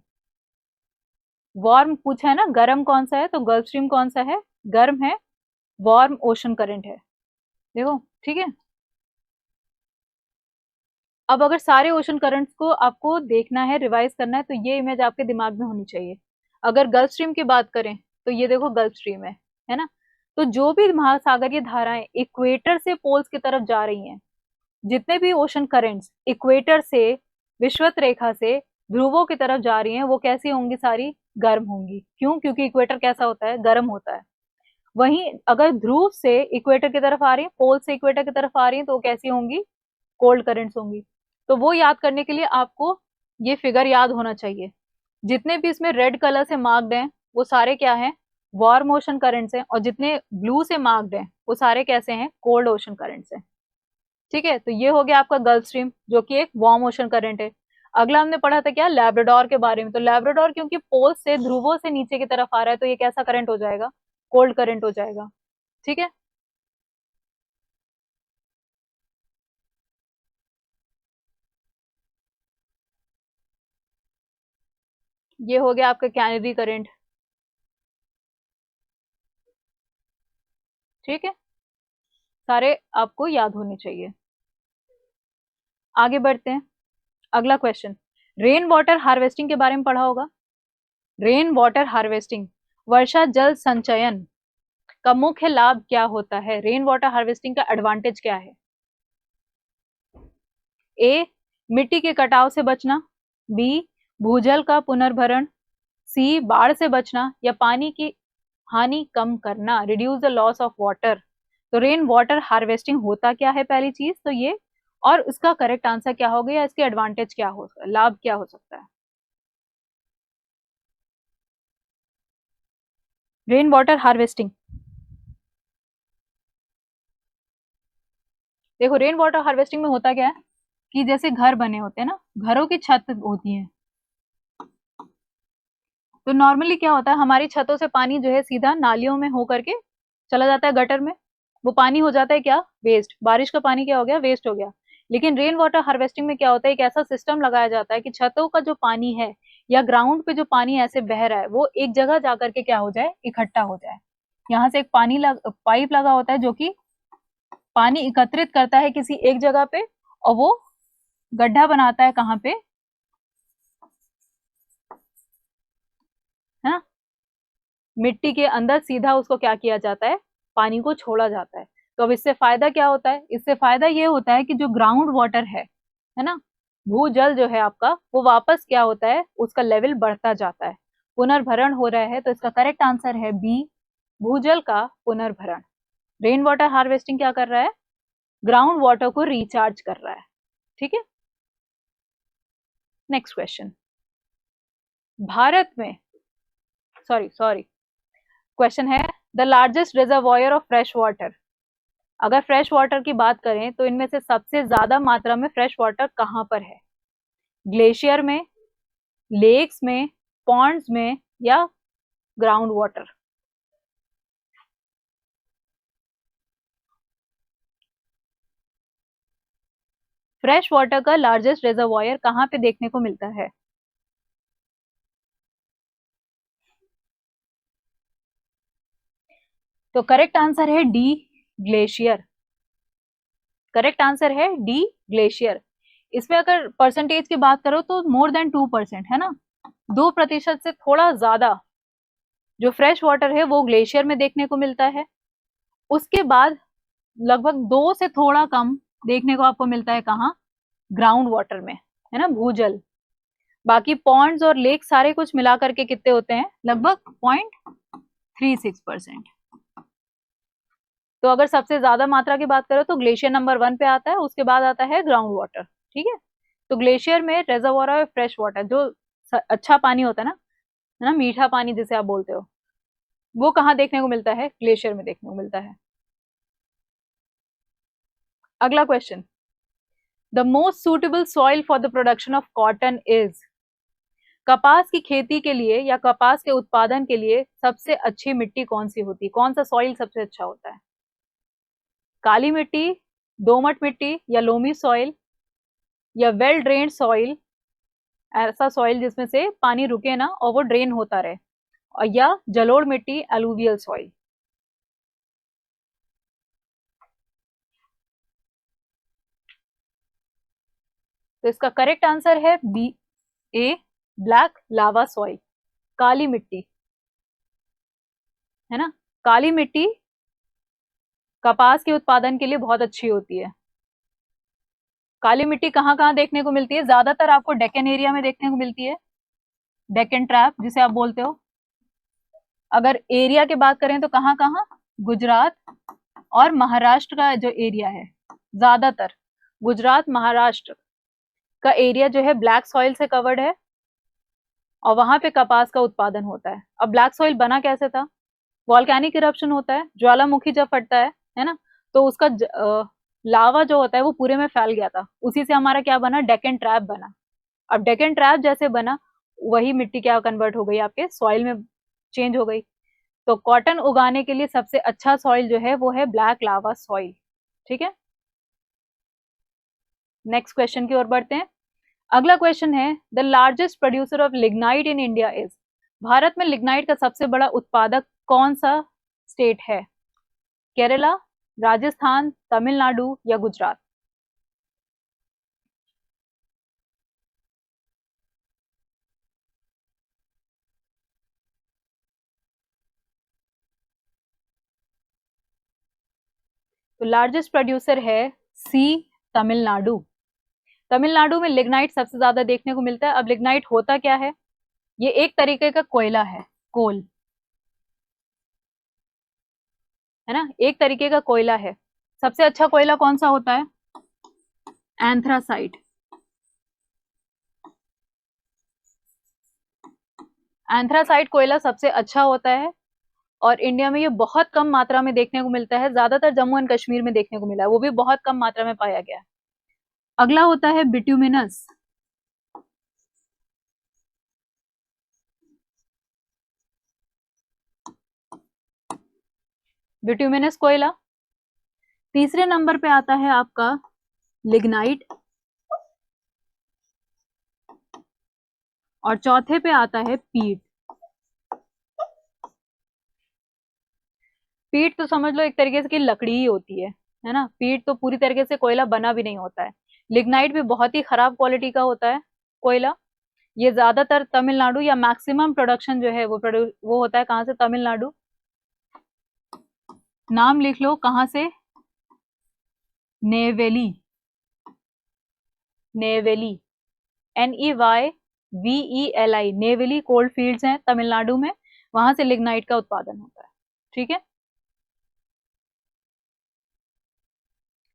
वार्म पूछा है ना, गर्म कौन सा है, तो गल्फ स्ट्रीम कौन सा है, गर्म है, वार्म ओशन करंट है। देखो, ठीक है, अब अगर सारे ओशन करंट्स को आपको देखना है, रिवाइज करना है, तो ये इमेज आपके दिमाग में होनी चाहिए। अगर गल्फ स्ट्रीम की बात करें तो ये देखो गल्फ स्ट्रीम है ना। तो जो भी महासागरीय धाराएं इक्वेटर से पोल्स की तरफ जा रही हैं, जितने भी ओशन करंट्स इक्वेटर से विषुवत रेखा से ध्रुवों की तरफ जा रही हैं, वो कैसी होंगी, सारी गर्म होंगी। क्यों, क्योंकि इक्वेटर कैसा होता है, गर्म होता है। वहीं अगर ध्रुव से इक्वेटर की तरफ आ रही है, पोल से इक्वेटर की तरफ आ रही है, तो वो कैसी होंगी, कोल्ड करंट्स होंगी। तो वो याद करने के लिए आपको ये फिगर याद होना चाहिए। जितने भी इसमें रेड कलर से मार्क्ड हैं वो सारे क्या हैं, वार्म ओशन करंट्स हैं, और जितने ब्लू से मार्क्ड हैं वो सारे कैसे हैं, कोल्ड ओशन करंट्स हैं। ठीक है, तो ये हो गया आपका गल्फ स्ट्रीम जो कि एक वार्म ओशन करंट है। अगला हमने पढ़ा था क्या, लैब्राडोर के बारे में। तो लैब्राडोर क्योंकि पोल से ध्रुवों से नीचे की तरफ आ रहा है, तो ये कैसा करंट हो जाएगा, कोल्ड करंट हो जाएगा। ठीक है, ये हो गया आपका कैनरी करंट, ठीक है, सारे आपको याद होने चाहिए। आगे बढ़ते हैं, अगला क्वेश्चन, रेन वाटर हार्वेस्टिंग के बारे में पढ़ा होगा। रेन वाटर हार्वेस्टिंग, वर्षा जल संचयन का मुख्य लाभ क्या होता है? रेन वाटर हार्वेस्टिंग का एडवांटेज क्या है? ए, मिट्टी के कटाव से बचना, बी, भूजल का पुनर्भरण, सी, बाढ़ से बचना, या पानी की हानि कम करना, reduce the loss of water. तो रेन वाटर हार्वेस्टिंग होता क्या है पहली चीज तो ये, और उसका करेक्ट आंसर क्या होगा या इसके एडवांटेज क्या हो, लाभ क्या हो सकता है? रेन वाटर हार्वेस्टिंग, देखो रेन वाटर हार्वेस्टिंग में होता क्या है कि जैसे घर बने होते हैं ना, घरों की छत होती है, तो नॉर्मली क्या होता है हमारी छतों से पानी जो है सीधा नालियों में हो करके चला जाता है गटर में, वो पानी हो जाता है क्या, वेस्ट, बारिश का पानी क्या हो गया, वेस्ट हो गया। लेकिन रेन वाटर हार्वेस्टिंग में क्या होता है, एक ऐसा सिस्टम लगाया जाता है कि छतों का जो पानी है या ग्राउंड पे जो पानी ऐसे बह रहा है वो एक जगह जा करके क्या हो जाए, इकट्ठा हो जाए। यहाँ से एक पाइप लगा होता है जो कि पानी एकत्रित करता है किसी एक जगह पे, और वो गड्ढा बनाता है कहाँ पे, है ना, मिट्टी के अंदर सीधा उसको क्या किया जाता है, पानी को छोड़ा जाता है। तो अब इससे फायदा क्या होता है, इससे फायदा ये होता है कि जो ग्राउंड वाटर है ना, भूजल जो है आपका, वो वापस क्या होता है, उसका लेवल बढ़ता जाता है, पुनर्भरण हो रहा है। तो इसका करेक्ट आंसर है बी, भूजल का पुनर्भरण। रेन वाटर हार्वेस्टिंग क्या कर रहा है, ग्राउंड वाटर को रिचार्ज कर रहा है, ठीक है। नेक्स्ट क्वेश्चन, भारत में, सॉरी क्वेश्चन है, the largest reservoir of fresh water. अगर फ्रेश वाटर की बात करें तो इनमें से सबसे ज्यादा मात्रा में फ्रेश वाटर कहां पर है? ग्लेशियर में, लेक्स में, पॉन्ड्स में, या ग्राउंड वाटर? फ्रेश वाटर का लार्जेस्ट रिजर्वॉयर कहां पे देखने को मिलता है? तो करेक्ट आंसर है डी, ग्लेशियर। करेक्ट आंसर है डी, ग्लेशियर। इसमें अगर परसेंटेज की बात करो तो मोर देन 2% है ना, 2% से थोड़ा ज्यादा जो फ्रेश वाटर है वो ग्लेशियर में देखने को मिलता है। उसके बाद लगभग 2 से थोड़ा कम देखने को आपको मिलता है कहाँ, ग्राउंड वाटर में, है ना, भूजल। बाकी पॉन्ड्स और लेक सारे कुछ मिला करके कितने होते हैं, लगभग 0.36%। तो अगर सबसे ज्यादा मात्रा की बात करें तो ग्लेशियर नंबर 1 पे आता है, उसके बाद आता है ग्राउंड वाटर, ठीक है। तो ग्लेशियर में रेजर्वोयर ऑफ फ्रेश वाटर, जो अच्छा पानी होता है ना, मीठा पानी जिसे आप बोलते हो, वो कहाँ देखने को मिलता है, ग्लेशियर में देखने को मिलता है। अगला question, the most suitable soil for the production of cotton is. कपास की खेती के लिए या कपास के उत्पादन के लिए सबसे अच्छी मिट्टी कौन सी होती है, कौन सा सॉइल सबसे अच्छा होता है? काली मिट्टी, दोमट मिट्टी, या लोमी सॉइल, या वेल ड्रेन्ड सॉइल, ऐसा सॉइल जिसमें से पानी रुके ना और वो ड्रेन होता रहे, और या जलोढ़ मिट्टी, एलुवियल सॉइल? तो इसका करेक्ट आंसर है बी, ए, ब्लैक लावा सॉइल, काली मिट्टी, है ना। काली मिट्टी कपास के उत्पादन के लिए बहुत अच्छी होती है। काली मिट्टी कहाँ कहाँ देखने को मिलती है, ज्यादातर आपको डेक्कन एरिया में देखने को मिलती है, डेक्कन ट्रैप जिसे आप बोलते हो। अगर एरिया की बात करें तो कहाँ कहाँ, गुजरात और महाराष्ट्र का जो एरिया है, ज्यादातर गुजरात महाराष्ट्र का एरिया जो है ब्लैक सॉइल से कवर्ड है, और वहां पे कपास का उत्पादन होता है। अब ब्लैक सॉइल बना कैसे था, वॉल्केनिक इरप्शन होता है, ज्वालामुखी जब फटता है ना, तो उसका लावा जो होता है वो पूरे में फैल गया था, उसी से हमारा क्या बना, डेक्कन ट्रैप बना। अब डेक्कन ट्रैप जैसे बना, वही मिट्टी क्या कन्वर्ट हो गई आपके सॉइल में, चेंज हो गई। तो कॉटन उगाने के लिए सबसे अच्छा सॉइल जो है वो है ब्लैक लावा सॉइल, ठीक है। नेक्स्ट क्वेश्चन की ओर बढ़ते हैं, अगला क्वेश्चन है, the largest producer of lignite in India is, Bharat में लिग्नाइट का सबसे बड़ा उत्पादक कौन सा स्टेट है? केरला, राजस्थान, तमिलनाडु या गुजरात? तो लार्जेस्ट प्रोड्यूसर है सी, तमिलनाडु। तमिलनाडु में लिग्नाइट सबसे ज्यादा देखने को मिलता है। अब लिग्नाइट होता क्या है? ये एक तरीके का कोयला है, कोल, है ना, एक तरीके का कोयला है। सबसे अच्छा कोयला कौन सा होता है? एंथ्रासाइट। एंथ्रासाइट कोयला सबसे अच्छा होता है और इंडिया में ये बहुत कम मात्रा में देखने को मिलता है, ज्यादातर जम्मू एंड कश्मीर में देखने को मिला है, वो भी बहुत कम मात्रा में पाया गया है। अगला होता है बिट्यूमिनस। बिट्यूमिनस कोयला। तीसरे नंबर पे आता है आपका लिग्नाइट और चौथे पे आता है पीट। पीट तो समझ लो एक तरीके से कि लकड़ी ही होती है ना। पीट तो पूरी तरीके से कोयला बना भी नहीं होता है। लिग्नाइट भी बहुत ही खराब क्वालिटी का होता है कोयला। ये ज्यादातर तमिलनाडु या मैक्सिमम प्रोडक्शन जो है वो होता है कहां से? तमिलनाडु। नाम लिख लो कहां से? Neyveli. Neyveli, NEYVELI, Neyveli cold fields हैं तमिलनाडु में, वहां से लिग्नाइट का उत्पादन होता है। ठीक है,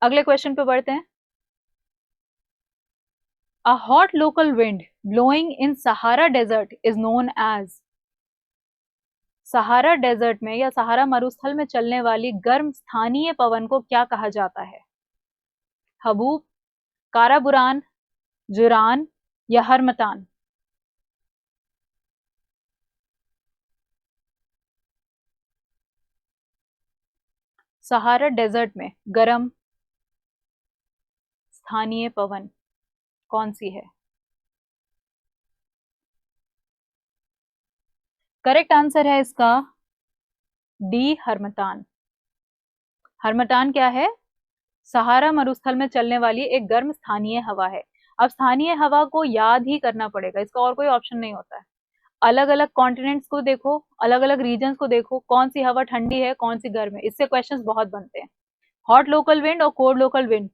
अगले क्वेश्चन पे बढ़ते हैं। A hot local wind blowing in Sahara Desert is known as, Sahara desert में या सहारा मरुस्थल में चलने वाली गर्म स्थानीय पवन को क्या कहा जाता है? हबूब, काराबुरान, जुरान या हरमतान? सहारा डेजर्ट में गर्म स्थानीय पवन कौन सी है? करेक्ट आंसर है इसका डी, हरमतान। हरमतान क्या है? सहारा मरुस्थल में चलने वाली एक गर्म स्थानीय हवा है। अब स्थानीय हवा को याद ही करना पड़ेगा, इसका और कोई ऑप्शन नहीं होता है। अलग अलग कॉन्टिनेंट्स को देखो, अलग अलग रीजन्स को देखो, कौन सी हवा ठंडी है कौन सी गर्म है, इससे क्वेश्चंस बहुत बनते हैं। हॉट लोकल विंड और कोल्ड लोकल विंड,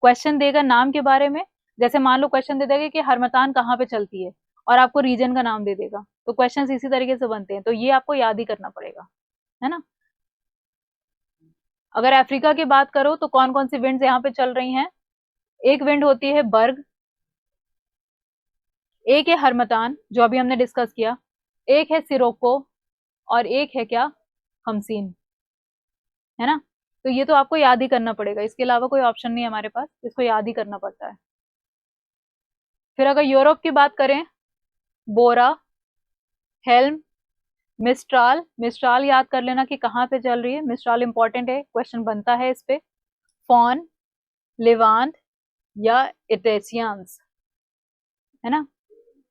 क्वेश्चन देगा नाम के बारे में। जैसे मान लो क्वेश्चन दे देगा कि हरमतान कहाँ पे चलती है और आपको रीजन का नाम दे देगा, तो क्वेश्चंस इसी तरीके से बनते हैं। तो ये आपको याद ही करना पड़ेगा, है ना। अगर अफ्रीका की बात करो तो कौन कौन सी विंड्स यहाँ पे चल रही हैं? एक विंड होती है बर्ग, एक है हरमतान जो अभी हमने डिस्कस किया, एक है सिरोको और एक है क्या? हमसीन, है ना। तो ये तो आपको याद ही करना पड़ेगा, इसके अलावा कोई ऑप्शन नहीं है हमारे पास, इसको याद ही करना पड़ता है। फिर अगर यूरोप की बात करें, बोरा, हेल्म, मिस्ट्राल। मिस्ट्राल याद कर लेना कि कहाँ पे चल रही है, मिस्ट्राल इंपॉर्टेंट है, क्वेश्चन बनता है इस पे। फॉन, लिवांत या इटेसियंस, है ना।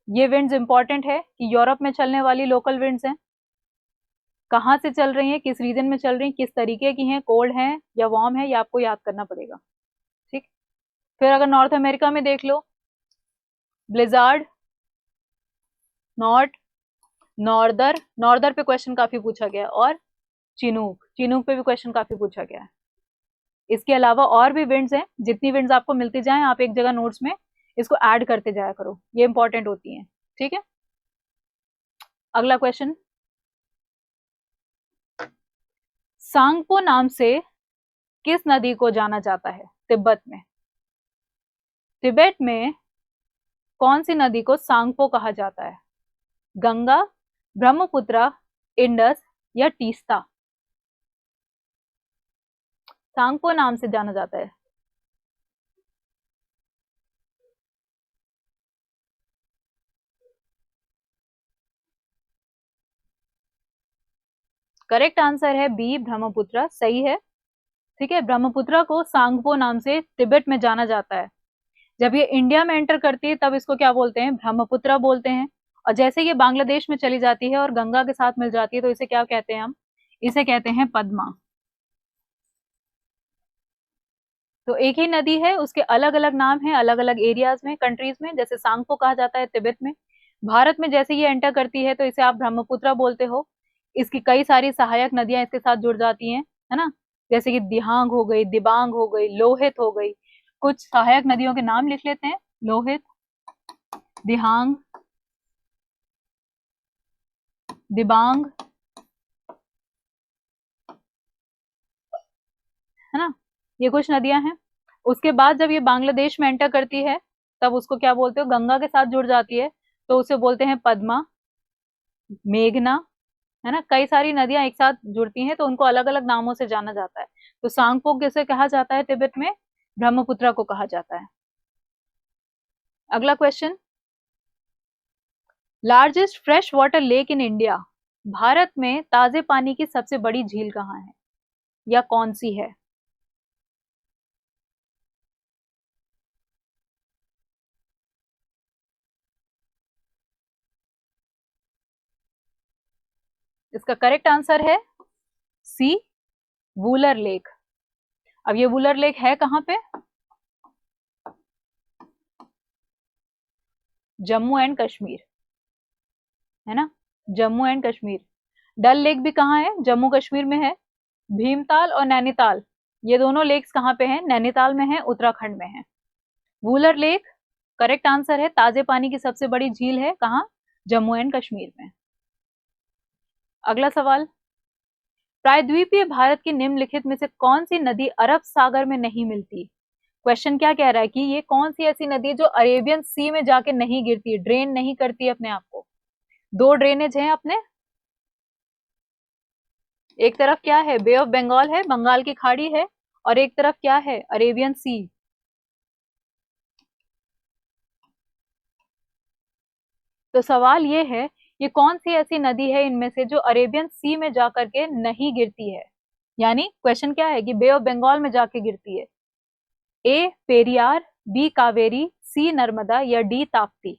ये विंड्स इंपॉर्टेंट है कि यूरोप में चलने वाली लोकल विंड्स हैं, कहाँ से चल रही हैं, किस रीजन में चल रही हैं, किस तरीके की हैं, कोल्ड हैं या वार्म है, ये आपको याद करना पड़ेगा। ठीक, फिर अगर नॉर्थ अमेरिका में देख लो, ब्लिजार्ड, नॉर्थ, नॉर्दर, नॉर्दर पे क्वेश्चन काफी पूछा गया है, और चिनूक, चिनूक पे भी क्वेश्चन काफी पूछा गया है। इसके अलावा और भी विंड्स हैं, जितनी विंड्स आपको मिलती जाए आप एक जगह नोट्स में इसको ऐड करते जाया करो, ये इंपॉर्टेंट होती हैं। ठीक है, अगला क्वेश्चन, सांगपो नाम से किस नदी को जाना जाता है तिब्बत में? तिब्बत में कौन सी नदी को सांगपो कहा जाता है? गंगा, ब्रह्मपुत्र, इंडस या तीस्ता? सांगपो नाम से जाना जाता है। करेक्ट आंसर है बी, ब्रह्मपुत्र, सही है। ठीक है, ब्रह्मपुत्र को सांगपो नाम से तिब्बत में जाना जाता है। जब ये इंडिया में एंटर करती है तब इसको क्या बोलते हैं, ब्रह्मपुत्रा बोलते हैं। और जैसे ये बांग्लादेश में चली जाती है और गंगा के साथ मिल जाती है तो इसे क्या कहते हैं हम, इसे कहते हैं पद्मा। तो एक ही नदी है, उसके अलग अलग नाम है अलग अलग एरियाज में, कंट्रीज में। जैसे सांगपो कहा जाता है तिब्बत में। भारत में जैसे ये एंटर करती है तो इसे आप ब्रह्मपुत्रा बोलते हो। इसकी कई सारी सहायक नदियां इसके साथ जुड़ जाती हैं, है ना। जैसे कि दिहांग हो गई, दिबांग हो गई, लोहित हो गई। कुछ सहायक नदियों के नाम लिख लेते हैं, लोहित, दिहांग, दिबांग, है ना। ये कुछ नदियां हैं। उसके बाद जब ये बांग्लादेश में एंटर करती है तब उसको क्या बोलते हो, गंगा के साथ जुड़ जाती है तो उसे बोलते हैं पद्मा, मेघना, है ना। कई सारी नदियां एक साथ जुड़ती हैं तो उनको अलग अलग नामों से जाना जाता है। तो सांगपो किसे कहा जाता है तिब्बत में, ब्रह्मपुत्रा को कहा जाता है। अगला question, largest fresh water lake in India. Bharat में ताजे पानी की सबसे बड़ी झील कहाँ है या कौन सी है। इसका करेक्ट आंसर है सी, वूलर लेक। अब ये वूलर लेक है कहां पे, जम्मू एंड कश्मीर, है ना, जम्मू एंड कश्मीर। डल लेक भी कहाँ है, जम्मू कश्मीर में है। भीमताल और नैनीताल, ये दोनों लेक्स कहाँ पे हैं, नैनीताल में है, उत्तराखंड में है। वूलर लेक करेक्ट आंसर है, ताजे पानी की सबसे बड़ी झील है कहाँ, जम्मू एंड कश्मीर में। अगला सवाल, प्रायद्वीपीय भारत की निम्नलिखित में से कौन सी नदी अरब सागर में नहीं मिलती। क्वेश्चन क्या कह रहा है कि ये कौन सी ऐसी नदी है जो अरेबियन सी में जाके नहीं गिरती, ड्रेन नहीं करती अपने आप को। दो ड्रेनेज हैं अपने, एक तरफ क्या है, बे ऑफ बंगाल है, बंगाल की खाड़ी है, और एक तरफ क्या है, अरेबियन सी। तो सवाल ये है, ये कौन सी ऐसी नदी है इनमें से जो अरेबियन सी में जाकर के नहीं गिरती है। यानी क्वेश्चन क्या है कि बे ऑफ बंगाल में जाके गिरती है। ए पेरियार, बी कावेरी, सी नर्मदा या डी ताप्ती।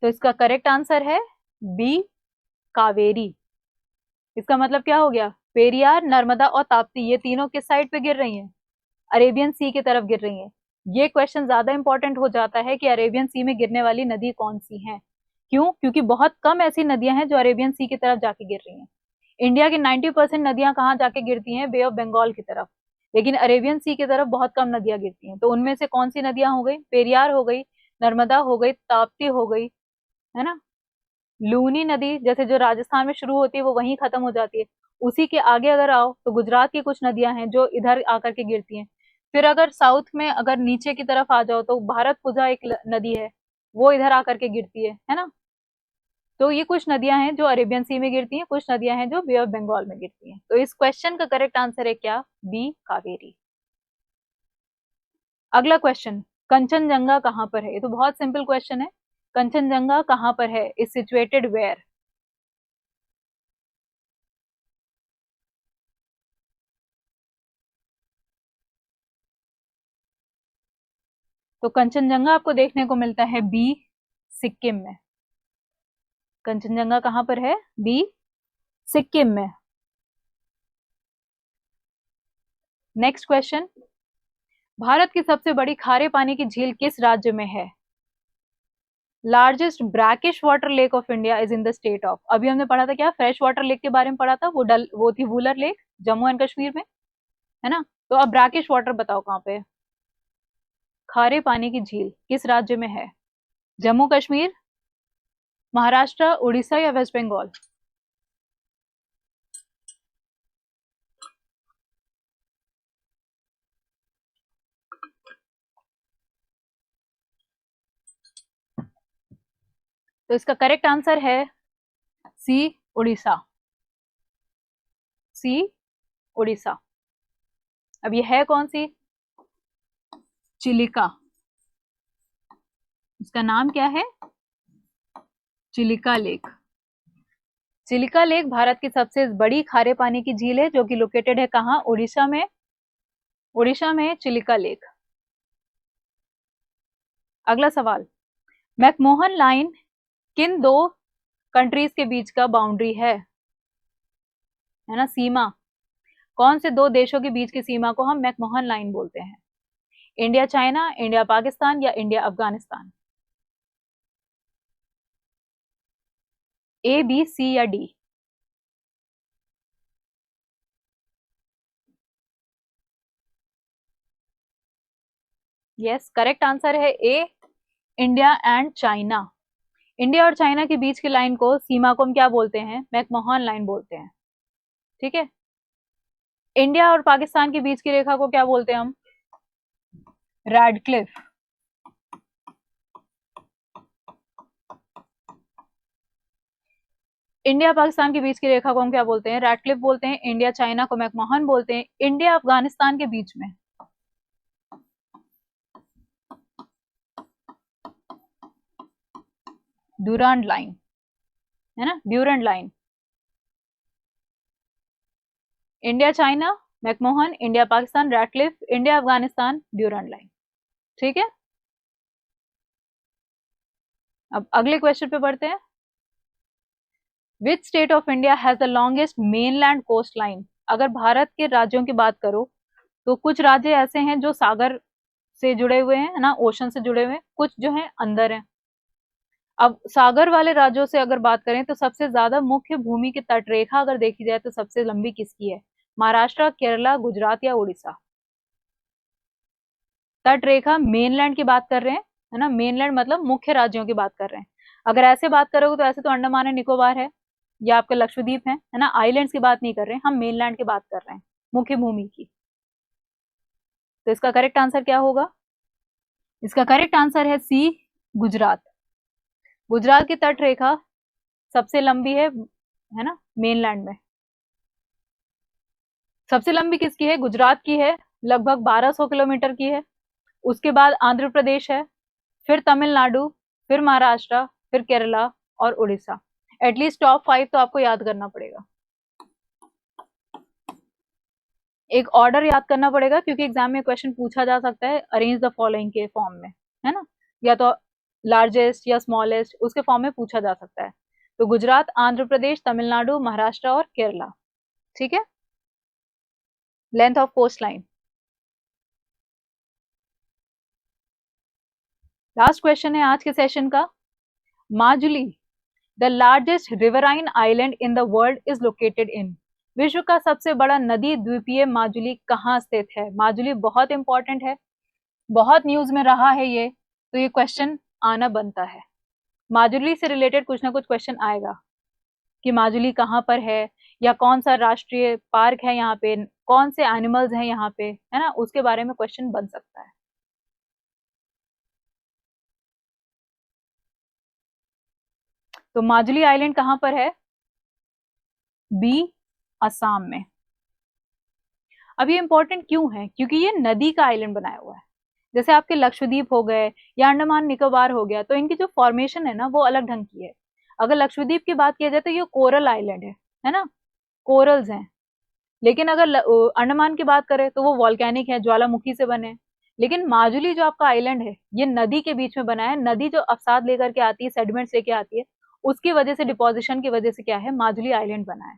तो इसका करेक्ट आंसर है बी, कावेरी। इसका मतलब क्या हो गया, पेरियार, नर्मदा और ताप्ती ये तीनों किस साइड पे गिर रही हैं, अरेबियन सी की तरफ गिर रही हैं। ये क्वेश्चन ज्यादा इंपॉर्टेंट हो जाता है कि अरेबियन सी में गिरने वाली नदी कौन सी है। क्यों, क्योंकि बहुत कम ऐसी नदियां हैं जो अरेबियन सी की तरफ जाके गिर रही हैं। इंडिया की 90% नदियां कहाँ जाके गिरती हैं, बे ऑफ बंगाल की तरफ। लेकिन अरेबियन सी की तरफ बहुत कम नदियां गिरती हैं। तो उनमें से कौन सी नदियां हो गई, पेरियार हो गई, नर्मदा हो गई, ताप्ती हो गई, है ना। लूनी नदी जैसे जो राजस्थान में शुरू होती है वो वहीं खत्म हो जाती है। उसी के आगे अगर आओ तो गुजरात की कुछ नदियां हैं जो इधर आकर के गिरती हैं। फिर अगर साउथ में अगर नीचे की तरफ आ जाओ तो भारतपुजा एक नदी है, वो इधर आकर के गिरती है ना। तो ये कुछ नदियां हैं जो अरेबियन सी में गिरती हैं, कुछ नदियां हैं जो बे ऑफ बंगाल में गिरती हैं। तो इस क्वेश्चन का करेक्ट आंसर है क्या, बी, कावेरी। अगला क्वेश्चन, कंचनजंगा कहां पर है। ये तो बहुत सिंपल क्वेश्चन है, कंचनजंगा कहां पर है, इज सिचुएटेड वेयर। तो कंचनजंगा आपको देखने को मिलता है बी, सिक्किम में। कंचनजंगा कहां पर है, बी, सिक्किम में। नेक्स्ट क्वेश्चन, भारत की सबसे बड़ी खारे पानी की झील किस राज्य में है। Largest brackish water lake of India is in the state of. अभी हमने पढ़ा था क्या, फ्रेश वाटर लेक के बारे में पढ़ा था, वो थी वूलर लेक, जम्मू एंड कश्मीर में, है ना। तो अब ब्रैकिश वाटर बताओ कहां पे है? खारे पानी की झील किस राज्य में है, जम्मू कश्मीर, महाराष्ट्र, उड़ीसा या वेस्ट बंगाल। तो इसका करेक्ट आंसर है सी, उड़ीसा, सी, उड़ीसा। अब ये है कौन सी, चिलिका। इसका नाम क्या है, चिलिका लेक। चिलिका लेक भारत की सबसे बड़ी खारे पानी की झील है जो कि लोकेटेड है कहाँ? उड़ीसा में। उड़ीसा में चिलिका लेक। अगला सवाल, मैकमोहन लाइन किन दो कंट्रीज के बीच का बाउंड्री है ना, सीमा? कौन से दो देशों के बीच की सीमा को हम मैकमोहन लाइन बोलते हैं? इंडिया चाइना, इंडिया पाकिस्तान या इंडिया अफगानिस्तान? ए, बी, सी या डी? यस, करेक्ट आंसर है ए, इंडिया एंड चाइना। इंडिया और चाइना के बीच की लाइन को, सीमा को हम क्या बोलते हैं? मैकमोहन लाइन बोलते हैं। ठीक है। इंडिया और पाकिस्तान के बीच की रेखा को क्या बोलते हैं हम? रैडक्लिफ। इंडिया पाकिस्तान के बीच की रेखा को हम क्या बोलते हैं? रैडक्लिफ बोलते हैं। इंडिया चाइना को मैकमोहन बोलते हैं। इंडिया अफगानिस्तान के बीच में ड्यूरांड लाइन है ना, Durand line. India China McMahon, India Pakistan Radcliffe, India Afghanistan Durand line. ठीक है। अब अगले क्वेश्चन पे बढ़ते हैं। Which state of India has the longest mainland coast line? अगर भारत के राज्यों की बात करो तो कुछ राज्य ऐसे हैं जो सागर से जुड़े हुए हैं, है ना, ओशन से जुड़े हुए हैं, कुछ जो हैं अंदर हैं। अब सागर वाले राज्यों से अगर बात करें तो सबसे ज्यादा मुख्य भूमि की तटरेखा अगर देखी जाए तो सबसे लंबी किसकी है? महाराष्ट्र, केरला, गुजरात या उड़ीसा? तटरेखा मेनलैंड की बात कर रहे हैं, है ना, मेनलैंड मतलब मुख्य राज्यों की बात कर रहे हैं। अगर ऐसे बात करोगे तो ऐसे तो अंडमान एंड निकोबार है या आपका लक्षद्वीप है ना, आइलैंड्स की बात नहीं कर रहे हैं हम, मेनलैंड की बात कर रहे हैं, मुख्य भूमि की। तो इसका करेक्ट आंसर क्या होगा? इसका करेक्ट आंसर है सी, गुजरात। गुजरात की तटरेखा सबसे लंबी है ना, मेनलैंड में। सबसे लंबी किसकी है? गुजरात की है, लगभग 1200 किलोमीटर की है। उसके बाद आंध्र प्रदेश है, फिर तमिलनाडु, फिर महाराष्ट्र, फिर केरला और उड़ीसा। एटलीस्ट टॉप 5 तो आपको याद करना पड़ेगा, एक ऑर्डर याद करना पड़ेगा, क्योंकि एग्जाम में क्वेश्चन पूछा जा सकता है अरेंज द फॉलोइंग के फॉर्म में, है ना, या तो लार्जेस्ट या स्मॉलेस्ट उसके फॉर्म में पूछा जा सकता है। तो गुजरात, आंध्र प्रदेश, तमिलनाडु, महाराष्ट्र और केरला। ठीक है। Length of coast line. Last question है आज के सेशन का। Majuli the largest riverine island in the world is located in? विश्व का सबसे बड़ा नदी द्वीपीय माजुली कहाँ स्थित है? माजुली बहुत इंपॉर्टेंट है, बहुत न्यूज में रहा है ये, तो ये क्वेश्चन आना बनता है। माजुली से रिलेटेड कुछ ना कुछ क्वेश्चन आएगा कि माजुली कहाँ पर है, या कौन सा राष्ट्रीय पार्क है यहाँ पे, कौन से एनिमल्स हैं यहाँ पे, है ना, उसके बारे में क्वेश्चन बन सकता है। तो माजुली आइलैंड कहाँ पर है? बी, असम में। अब ये इंपॉर्टेंट क्यों है? क्योंकि ये नदी का आइलैंड बनाया हुआ है। जैसे आपके लक्षद्वीप हो गए या अंडमान निकोबार हो गया, तो इनकी जो फॉर्मेशन है ना वो अलग ढंग की है। अगर लक्षद्वीप की बात किया जाए तो ये कोरल आइलैंड है ना, कोरल्स हैं। लेकिन अगर अंडमान की बात करें तो वो वॉल्केनिक है, ज्वालामुखी से बने। लेकिन माजुली जो आपका आइलैंड है ये नदी के बीच में बना है। नदी जो अवसाद लेकर के आती है, सेडिमेंट्स लेके आती है, उसकी वजह से, डिपोजिशन की वजह से क्या है, माजुली आइलैंड बना है।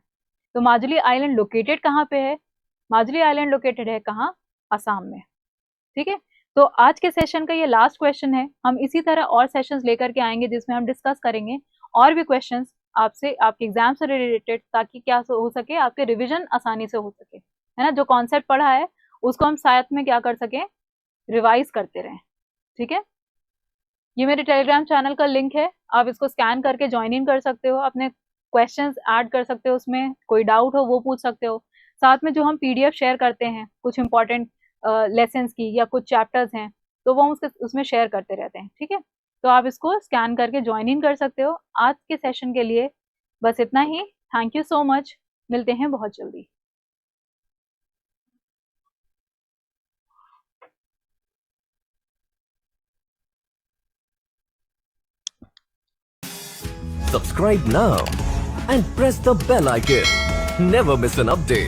तो माजुली आइलैंड लोकेटेड कहाँ पे है? माजुली आइलैंड लोकेटेड है कहाँ? असम में। ठीक है। तो आज के सेशन का ये लास्ट क्वेश्चन है। हम इसी तरह और सेशंस लेकर के आएंगे जिसमें हम डिस्कस करेंगे और भी क्वेश्चंस आपसे, आपके एग्जाम से रिलेटेड, ताकि क्या हो सके, आपके रिवीजन आसानी से हो सके, है ना। जो कॉन्सेप्ट पढ़ा है उसको हम साथ में क्या कर सकें, रिवाइज करते रहें। ठीक है। ये मेरे टेलीग्राम चैनल का लिंक है, आप इसको स्कैन करके ज्वाइन इन कर सकते हो, अपने क्वेश्चंस ऐड कर सकते हो, उसमें कोई डाउट हो वो पूछ सकते हो। साथ में जो हम पीडीएफ शेयर करते हैं कुछ इंपॉर्टेंट लेसन्स की या कुछ चैप्टर्स हैं, तो वो हम उसमें शेयर करते रहते हैं। ठीक है। तो आप इसको स्कैन करके ज्वाइन इन कर सकते हो। आज के सेशन के लिए बस इतना ही। थैंक यू सो मच, मिलते हैं बहुत जल्दी। Subscribe now and press the bell icon. Never miss an update.